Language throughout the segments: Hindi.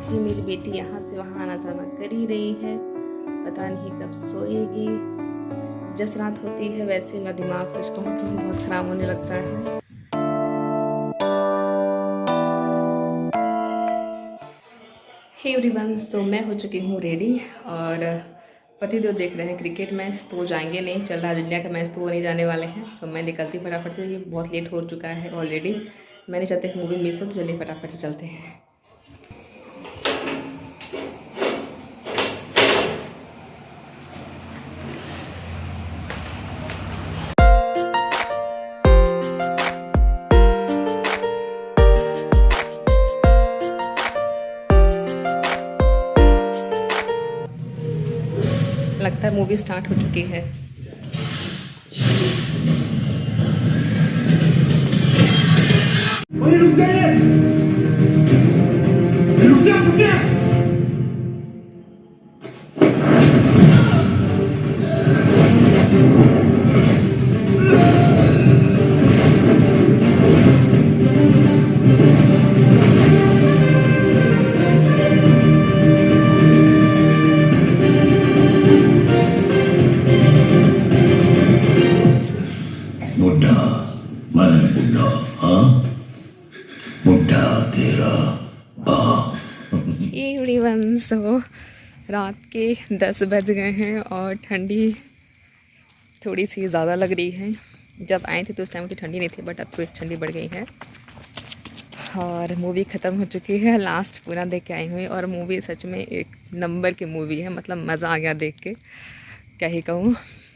कि मेरी बेटी यहाँ से वहाँ आना जाना कर ही रही है, पता नहीं कब सोएगी। जस रात होती है वैसे मेरा दिमाग सच कहूँ तो बहुत ख़राब होने लगता है। हे एवरीवन, सो मैं हो चुकी हूँ रेडी और पतिदेव देख रहे हैं क्रिकेट मैच, तो वो जाएंगे नहीं, चल रहा है इंडिया का मैच तो वो नहीं जाने वाले हैं। सो मैं निकलती फटाफट से, ये बहुत लेट हो चुका है ऑलरेडी। मैंने चाहते मूवी मिस हो, तो चलिए फटाफट से चलते हैं। लगता है मूवी स्टार्ट हो चुकी है। रुक जाइए, रुक जा, रुक जा। बुढ़ा मन बुढ़ा, हाँ बुढ़ा तेरा बाप। एवरीवन, सो रात के 10 बज गए हैं और ठंडी थोड़ी सी ज़्यादा लग रही है। जब आए थे तो उस टाइम की ठंडी नहीं थी, बट अब थोड़ी सी ठंडी बढ़ गई है। और मूवी ख़त्म हो चुकी है, लास्ट पूरा देख के आई हुई। और मूवी सच में एक नंबर की मूवी है, मतलब मज़ा आ गया देख के, क्या ही कहूँ,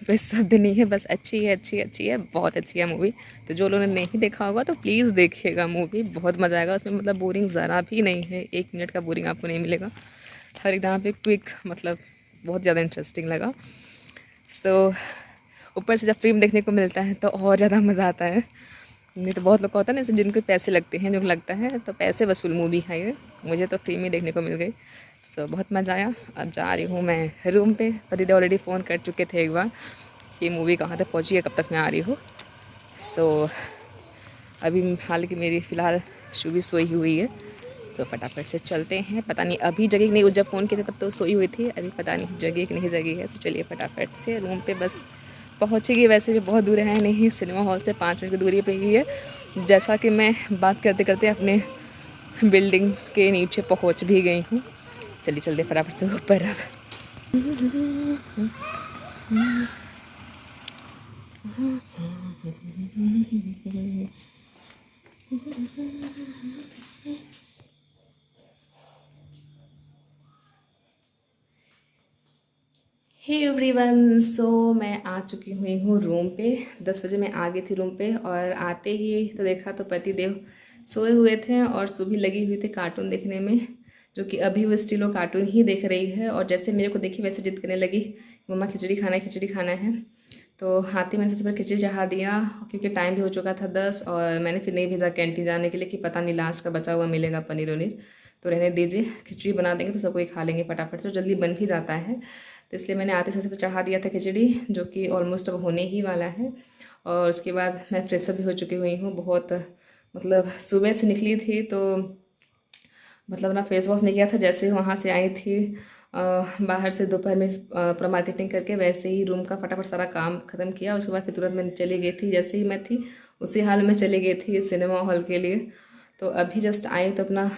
बस शब्द नहीं है, बस अच्छी है, अच्छी अच्छी है, बहुत अच्छी है मूवी। तो जो लोगों ने नहीं देखा होगा तो प्लीज़ देखिएगा मूवी, बहुत मज़ा आएगा उसमें। मतलब बोरिंग ज़रा भी नहीं है, 1 मिनट का बोरिंग आपको नहीं मिलेगा। हर एक जहाँ पे क्विक, मतलब बहुत ज़्यादा इंटरेस्टिंग लगा। सो ऊपर से जब फिल्म देखने को मिलता है तो और ज़्यादा मज़ा आता है। नहीं तो बहुत लोग का होता है ना, जैसे जिनको पैसे लगते हैं, जो लगता है तो पैसे वसूल मूवी है ये, मुझे तो फ्री में देखने को मिल गई। सो बहुत मज़ा आया। अब जा रही हूँ मैं रूम पे। पतिदेव ऑलरेडी फ़ोन कर चुके थे एक बार कि मूवी कहाँ तक पहुँची है, कब तक मैं आ रही हूँ। सो अभी हालांकि मेरी फ़िलहाल शुभी सोई हुई है, तो फटाफट से चलते हैं। पता नहीं अभी जगह कि नहीं, जब फ़ोन किए थे तब तो सोई हुई थी, अभी पता नहीं जगह कि नहीं जगह है। तो चलिए फटाफट से रूम पे बस पहुँचेगी। वैसे भी बहुत दूर है नहीं, सिनेमा हॉल से 5 मिनट की दूरी पे ही है। जैसा कि मैं बात करते करते अपने बिल्डिंग के नीचे पहुँच भी गई हूँ। चलिए चलते फटाफट से ऊपर। अब हे एवरीवन, सो मैं आ चुकी हुई हूँ रूम पे। 10 बजे मैं आ गई थी रूम पे और आते ही तो देखा तो पति देव सोए हुए थे और सुबह लगी हुई थी कार्टून देखने में, जो कि अभी वो स्टिल वो कार्टून ही देख रही है। और जैसे मेरे को देखी वैसे जिद करने लगी, मम्मा खिचड़ी खाना है, खिचड़ी खाना है। तो हाथी मैंने सबसे पहले खिचड़ी चढ़ा दिया, क्योंकि टाइम भी हो चुका था 10। और मैंने फिर नहीं भेजा कैंटीन जाने के लिए कि पता नहीं लास्ट का बचा हुआ मिलेगा पनीर वनीर, तो रहने दीजिए, खिचड़ी बना देंगे तो सब कोई खा लेंगे फटाफट से, जल्दी बन भी जाता है। तो इसलिए मैंने आते सबसे चढ़ा दिया था खिचड़ी, जो कि ऑलमोस्ट अब होने ही वाला है। और उसके बाद मैं फ्रेश भी हो चुकी हुई हूँ। बहुत मतलब सुबह से निकली थी तो मतलब ना फेस वॉश नहीं किया था। जैसे वहाँ से आई थी बाहर से दोपहर में पूरा मार्केटिंग करके, वैसे ही रूम का फटाफट सारा काम ख़त्म किया। उसके बाद फिर तुरंत मैं चली गई थी, जैसे ही मैं थी उसी हाल में चली गई थी सिनेमा हॉल के लिए। तो अभी जस्ट आई तो अपना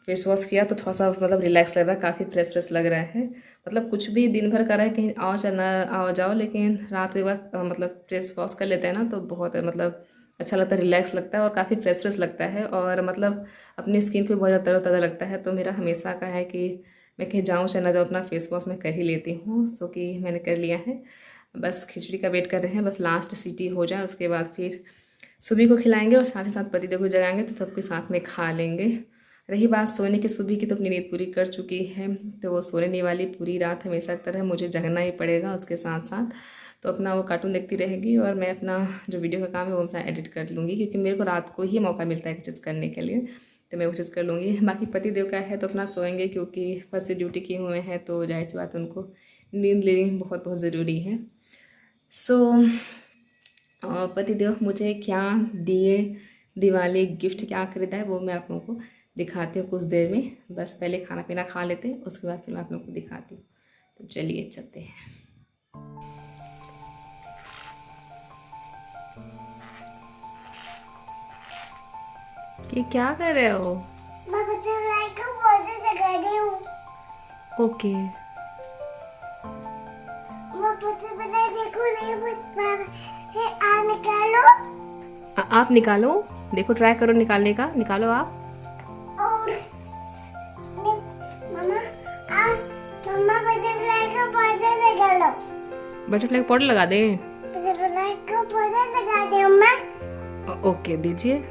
फेस वॉश किया तो थोड़ा सा मतलब रिलैक्स लग रहा है, काफ़ी फ्रेश फ्रेश लग रहा है। मतलब कुछ भी दिन भर करा है, कहीं आओ चलना आओ जाओ, लेकिन रात के बाद मतलब फेस वॉश कर लेते हैं ना तो बहुत मतलब अच्छा लगता है, रिलैक्स लगता है और काफ़ी फ्रेश फ्रेश लगता है। और मतलब अपनी स्किन को बहुत ज़्यादा तरोताज़ा लगता है। तो मेरा हमेशा का है कि मैं कहीं जाऊँ चलना जाऊँ अपना फेस वॉश मैं कर ही लेती हूँ। सो कि मैंने कर लिया है, बस खिचड़ी का वेट कर रहे हैं, बस लास्ट सीटी हो जाए उसके बाद फिर सुबह को खिलाएंगे और साथ ही साथ पति देव को जगाएंगे तो सबके साथ में खा लेंगे। रही बात सोने की, सुबह की तो अपनी नींद पूरी कर चुकी है, तो वो सोने नहीं वाली पूरी रात हमेशा की तरह, मुझे जगना ही पड़ेगा उसके साथ साथ। तो अपना वो कार्टून देखती रहेगी और मैं अपना जो वीडियो का काम है वो अपना एडिट कर लूँगी, क्योंकि मेरे को रात को ही मौका मिलता है कुछ चीज़ करने के लिए, तो मैं वो चीज़ कर लूँगी। बाकी पति देव का है तो अपना सोएंगे, क्योंकि फर्स्ट से ड्यूटी किए हुए हैं तो जाहिर सी बात उनको नींद लेनी बहुत बहुत ज़रूरी है। सो पतिदेव मुझे क्या दिए, दिवाली गिफ्ट क्या खरीदा है वो मैं आप लोगों को दिखाती हूँ कुछ देर में, बस पहले खाना पीना खा लेते हैं, उसके बाद फिर मैं आप लोग को दिखाती हूँ। तो चलिए चलते हैं। कि क्या कर रहे हो? मैं बटरफ्लाई को पौधे लगा रही हूँ। ओके। मैं बटरफ्लाई देखो नहीं बच पा रहा है। आ निकालो आप निकालो, देखो ट्राई करो निकालने का, निकालो आप। और मम्मा आ मम्मा बटरफ्लाई को पौधे लगा लो। बटरफ्लाई का पाउडर लगा दें? बटरफ्लाई को पौधे लगा दे मम्मा। ओके दीजिए।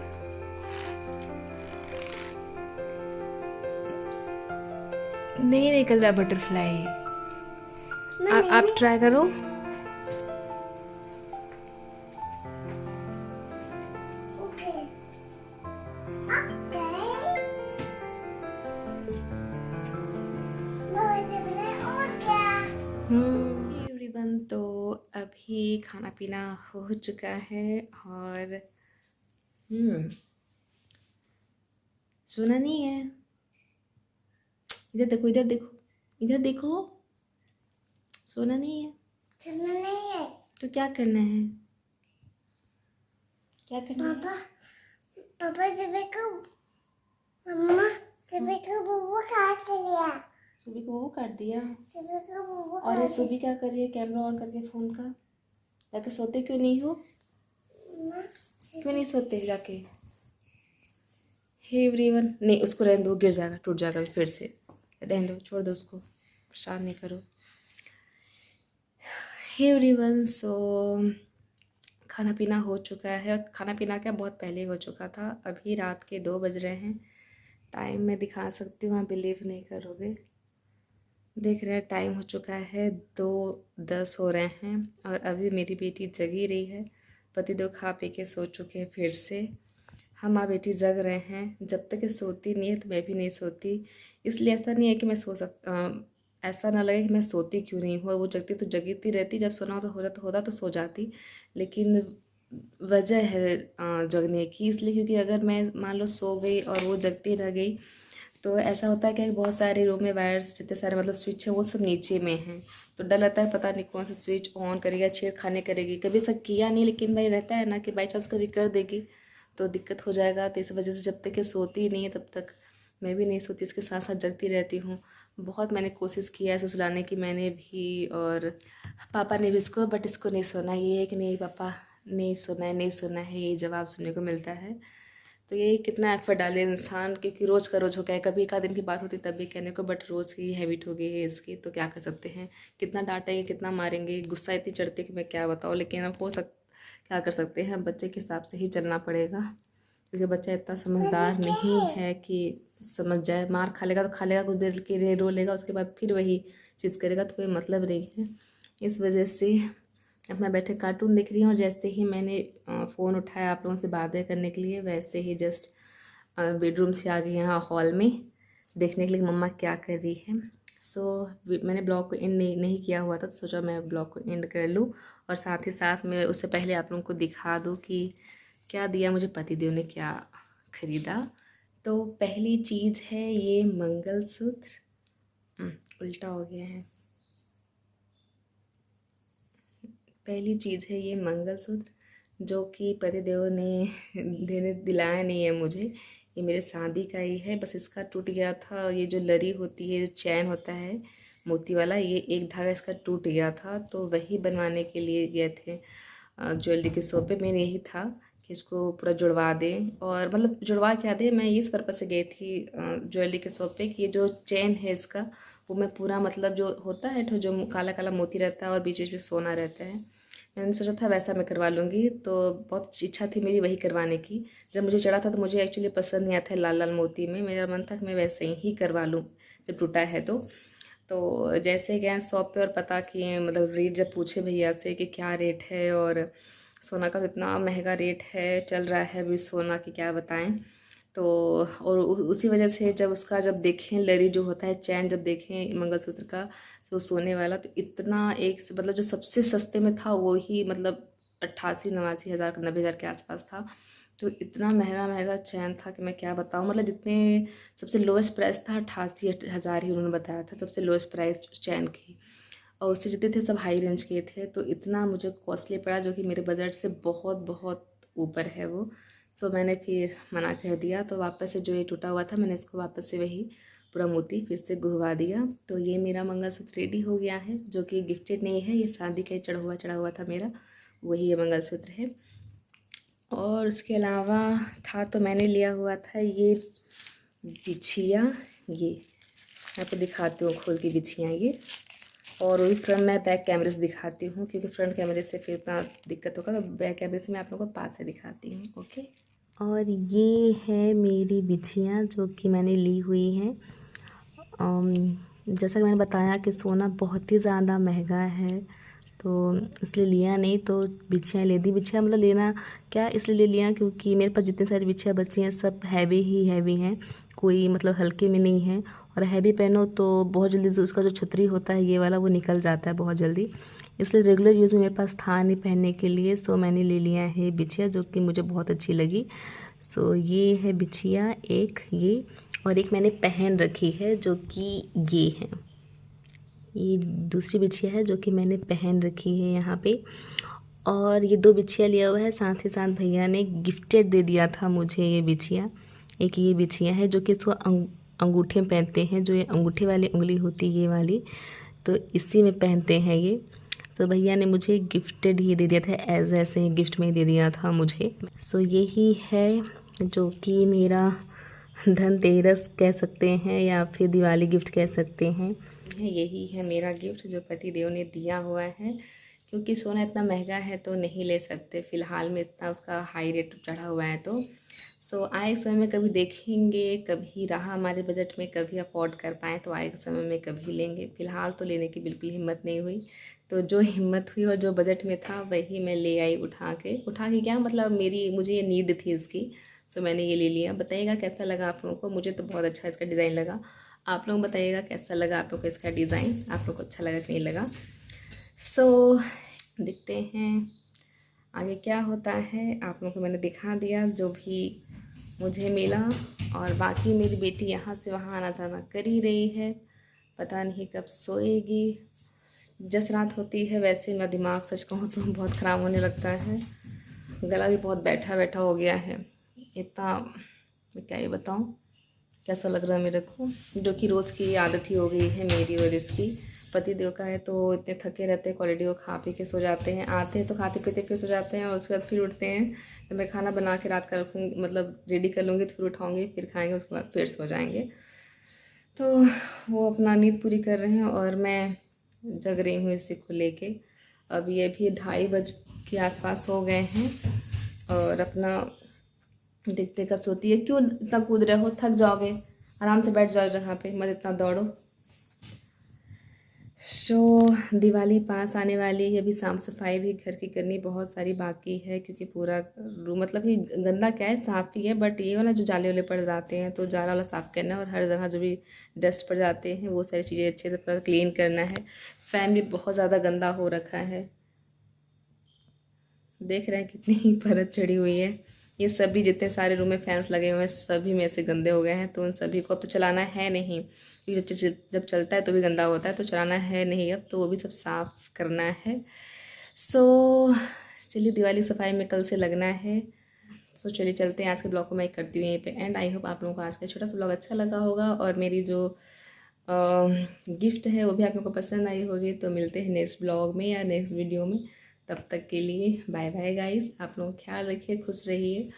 नहीं निकल रहा बटरफ्लाई। आप ट्राई करो। ओके ओके बटरफ्लाई और क्या एवरीवन, तो अभी खाना पीना हो चुका है और सुना नहीं है। इधर देखो, इधर देखो, इधर देखो, सोना नहीं है सुनना नहीं है। तो क्या करना है? क्या करना है? पापा पापा जब को मम्मा जब को बुबू काट लिया। सुबी को वो काट दिया। जब को बुबू और ये सुबी क्या कर रही है कैमरा ऑन करके फ़ोन का? जाके सोते क्यों नहीं हो? क्यों नहीं सोते जाके? हे एवरीवन, नहीं उसको रहने दो, गिर जाएगा, टूट जाएगा फिर से। रहने दो, छोड़ दो उसको, परेशान नहीं करो। हे एवरीवन, सो खाना पीना हो चुका है। खाना पीना क्या बहुत पहले हो चुका था। अभी रात के 2 बज रहे हैं। टाइम मैं दिखा सकती हूँ, आप बिलीव नहीं करोगे। देख रहे हैं टाइम हो चुका है 2:10 हो रहे हैं और अभी मेरी बेटी जगी रही है। पतिदेव खा पी के सो चुके हैं फिर से। हम माँ बेटी जग रहे हैं। जब तक ये सोती नहीं है तो मैं भी नहीं सोती। इसलिए ऐसा नहीं है कि मैं ऐसा ना लगे कि मैं सोती क्यों नहीं हूँ। वो जगती तो जगती रहती, जब सोना होता तो सो जाती। लेकिन वजह है जगने की, इसलिए क्योंकि अगर मैं मान लो सो गई और वो जगती रह गई तो ऐसा होता है कि बहुत सारे रूम में वायर्स जितने सारे मतलब स्विच है वो सब नीचे में हैं। तो डर लगता है पता नहीं कौन सा स्विच ऑन करेगा, छेड़खानी करेगी। कभी ऐसा किया नहीं, लेकिन भाई रहता है ना कि बाई चांस कभी कर देगी तो दिक्कत हो जाएगा। तो इस वजह से जब तक ये सोती ही नहीं है तब तक मैं भी नहीं सोती, इसके साथ साथ जगती रहती हूँ। बहुत मैंने कोशिश किया ऐसे सुलाने की, मैंने भी और पापा ने भी इसको, बट इसको नहीं सोना। ये है कि नहीं पापा नहीं सोना है, नहीं सोना है, यही जवाब सुनने को मिलता है। तो ये कितना एफर्ट डाले इंसान, क्योंकि रोज़ का रोज़ हो गया है। कभी एक आध दिन की बात होती तब भी कहने को, बट रोज़ की हैबिट हो गई है इसकी, तो क्या कर सकते हैं। कितना डांटेंगे, कितना मारेंगे, गुस्सा इतनी चढ़ती है कि मैं क्या बताऊँ। लेकिन अब क्या कर सकते हैं, बच्चे के हिसाब से ही चलना पड़ेगा, क्योंकि बच्चा इतना समझदार नहीं है कि समझ जाए। मार खा लेगा तो खा लेगा, कुछ देर के लिए रो लेगा, उसके बाद फिर वही चीज़ करेगा, तो कोई मतलब नहीं है। इस वजह से अब मैं बैठे कार्टून देख रही हूँ और जैसे ही मैंने फ़ोन उठाया आप लोगों से बातें करने के लिए, वैसे ही जस्ट बेडरूम से आ गई यहाँ हॉल में देखने के लिए मम्मा क्या कर रही है। सो मैंने ब्लॉग को एंड नहीं किया हुआ था, तो सोचा मैं ब्लॉग को एंड कर लूँ और साथ ही साथ मैं उससे पहले आप लोगों को दिखा दूँ कि क्या दिया मुझे पतिदेव ने, क्या ख़रीदा। तो पहली चीज़ है ये मंगलसूत्र। उल्टा हो गया है। पहली चीज़ है ये मंगलसूत्र, जो कि पतिदेव ने दिलाया नहीं है मुझे। ये मेरे शादी का ही है, बस इसका टूट गया था। ये जो लरी होती है, जो चैन होता है मोती वाला, ये एक धागा इसका टूट गया था, तो वही बनवाने के लिए गए थे ज्वेलरी के शॉप पे। मेन यही था कि इसको पूरा जुड़वा दें, और मतलब जुड़वा क्या दें, मैं इस पर्पज़ से गई थी ज्वेलरी के शॉप पे कि ये जो चेन है इसका, वो मैं पूरा मतलब जो होता है तो जो काला काला मोती रहता है और बीच बीच में सोना रहता है, मैंने सोचा था वैसा मैं करवा लूँगी। तो बहुत इच्छा थी मेरी वही करवाने की। जब मुझे चढ़ा था तो मुझे एक्चुअली पसंद नहीं आता है लाल लाल मोती में, मेरा मन था कि मैं वैसे ही करवा लूँ जब टूटा है तो जैसे गए शॉप पे और पता किए, मतलब रेट जब पूछे भैया से कि क्या रेट है, और सोना का तो इतना महंगा रेट है चल रहा है अभी सोना की, क्या बताएं। तो और उसी वजह से जब उसका जब देखें लरी जो होता है चैन, जब देखें मंगलसूत्र का तो सोने वाला, तो इतना एक मतलब जो सबसे सस्ते में था वो ही मतलब 88-89 हज़ार 90 हज़ार के आसपास था। तो इतना महंगा महंगा चैन था कि मैं क्या बताऊँ। मतलब जितने सबसे लोएस्ट प्राइस था 88,000 ही उन्होंने बताया था सबसे लोएस्ट प्राइस चैन की, और उससे जितने थे सब हाई रेंज के थे। तो इतना मुझे कॉस्टली पड़ा जो कि मेरे बजट से बहुत बहुत ऊपर है वो। सो मैंने फिर मना कर दिया। तो वापस से जो ये टूटा हुआ था मैंने इसको वापस से वही पूरा मोती फिर से गुहवा दिया। तो ये मेरा मंगलसूत्र रेडी हो गया है, जो कि गिफ्टेड नहीं है, ये शादी का ही चढ़ा हुआ था मेरा, वही ये मंगलसूत्र है। और उसके अलावा था तो मैंने लिया हुआ था ये बिछिया, ये मैं आपको दिखाती हूँ खोल के बिछिया ये। और वही फ्रंट मैं बैक कैमरे से दिखाती हूँ, क्योंकि फ्रंट कैमरे से फिर इतना दिक्कत होगा, तो बैक कैमरे से मैं आप लोगों को पास से दिखाती हूँ। ओके। और ये है मेरी बिछिया जो कि मैंने ली हुई है। जैसा कि मैंने बताया कि सोना बहुत ही ज़्यादा महंगा है, तो इसलिए लिया नहीं। तो बिछिया ले दी। बिछिया मतलब लेना क्या इसलिए ले लिया क्योंकि मेरे पास जितनी सारी बिछिया बची हैं सब हैवी हैं, कोई मतलब हल्के में नहीं है। और हैवी पहनो तो बहुत जल्दी उसका जो छतरी होता है ये वाला वो निकल जाता है बहुत जल्दी, इसलिए रेगुलर यूज़ में मेरे पास था नहीं पहनने के लिए। सो मैंने ले लिया है बिछिया जो कि मुझे बहुत अच्छी लगी। सो ये है बिछिया एक, ये और एक मैंने पहन रखी है जो कि ये है, ये दूसरी बिछिया है जो कि मैंने पहन रखी है यहाँ पे। और ये 2 बिछिया लिया हुआ है, साथ ही साथ भैया ने गिफ्टेड दे दिया था मुझे ये बिछिया। एक ये बिछिया है जो कि इसको अंगूठे में पहनते हैं, जो ये अंगूठे वाली उंगली होती है ये वाली, तो इसी में पहनते हैं ये। सो भैया ने मुझे गिफ्टेड ही दे दिया था, एज ऐसे ही गिफ्ट में ही दे दिया था मुझे। सो यही है जो कि मेरा धनतेरस कह सकते हैं या फिर दिवाली गिफ्ट कह सकते हैं। यही है मेरा गिफ्ट जो पति देव ने दिया हुआ है, क्योंकि सोना इतना महंगा है तो नहीं ले सकते फ़िलहाल में, इतना उसका हाई रेट चढ़ा हुआ है। तो सो आए समय में कभी देखेंगे, कभी रहा हमारे बजट में, कभी अफोर्ड कर पाएँ तो आए समय में कभी लेंगे। फ़िलहाल तो लेने की बिल्कुल हिम्मत नहीं हुई। तो जो हिम्मत हुई और जो बजट में था वही मैं ले आई उठा के क्या मतलब मुझे ये नीड थी इसकी। सो मैंने ये ले लिया। बताइएगा कैसा लगा आप लोगों को। मुझे तो बहुत अच्छा इसका डिज़ाइन लगा। आप लोग बताइएगा कैसा लगा आप लोग को इसका डिज़ाइन, आप लोग को अच्छा लगा कि नहीं लगा। सो देखते हैं आगे क्या होता है। आप लोगों को मैंने दिखा दिया जो भी मुझे मिला, और बाकी मेरी बेटी यहाँ से वहाँ आना जाना कर ही रही है, पता नहीं कब सोएगी। जस रात होती है वैसे मेरा दिमाग सच कहूँ तो बहुत ख़राब होने लगता है, गला भी बहुत बैठा हो गया है। इतना मैं क्या ये बताऊँ कैसा लग रहा है मेरे को, जो कि रोज़ की आदत ही हो गई है मेरी और इसकी। पति देव का है तो इतने थके रहते हैं, क्वालिटी को खा पी के सो जाते हैं, आते हैं तो खाते पीते फिर सो जाते हैं, और उसके बाद फिर उठते हैं तो मैं खाना बना के रात का रखूँगी, मतलब रेडी कर लूँगी तो फिर उठाऊँगी, फिर खाएँगे, उसके बाद फिर सो जाएंगे। तो वो अपना नींद पूरी कर रहे हैं और मैं जग रही हूँ इसी को लेके। अब ये भी 2:30 बजे के आसपास हो गए हैं, और अपना देखते कब सोती है। क्यों इतना कूद रहे हो, थक जाओगे, आराम से बैठ जाओ जगह पे, मत इतना दौड़ो। सो दिवाली पास आने वाली है, अभी साफ़ सफाई भी घर की करनी बहुत सारी बाकी है, क्योंकि पूरा रूम मतलब कि गंदा क्या है, साफ़ ही है, बट ये वाला जो जाले वाले पड़ जाते हैं तो जाला वाला साफ़ करना है, और हर जगह जो भी डस्ट पड़ जाते हैं वो सारी चीज़ें अच्छे से पूरा क्लीन करना है। फ़ैन भी बहुत ज़्यादा गंदा हो रखा है, देख रहे हैं कितनी ही परत चढ़ी हुई है। ये सभी जितने सारे रूम में फैंस लगे हुए हैं सभी में से गंदे हो गए हैं, तो उन सभी को अब तो चलाना है नहीं, क्योंकि जब चलता है तो भी गंदा होता है, तो चलाना है नहीं अब, तो वो भी सब साफ़ करना है। सो चलिए दिवाली सफाई में कल से लगना है। सो चलिए चलते हैं। आज के ब्लॉग को मैं करती हूँ यहीं पे एंड। आई होप आप लोगों को आज का छोटा सा ब्लॉग अच्छा लगा होगा, और मेरी जो गिफ्ट है वो भी आप लोगों को पसंद आई होगी। तो मिलते हैं नेक्स्ट ब्लॉग में या नेक्स्ट वीडियो में, तब तक के लिए बाय बाय गाइस। आप लोग ख्याल रखिए, खुश रहिए।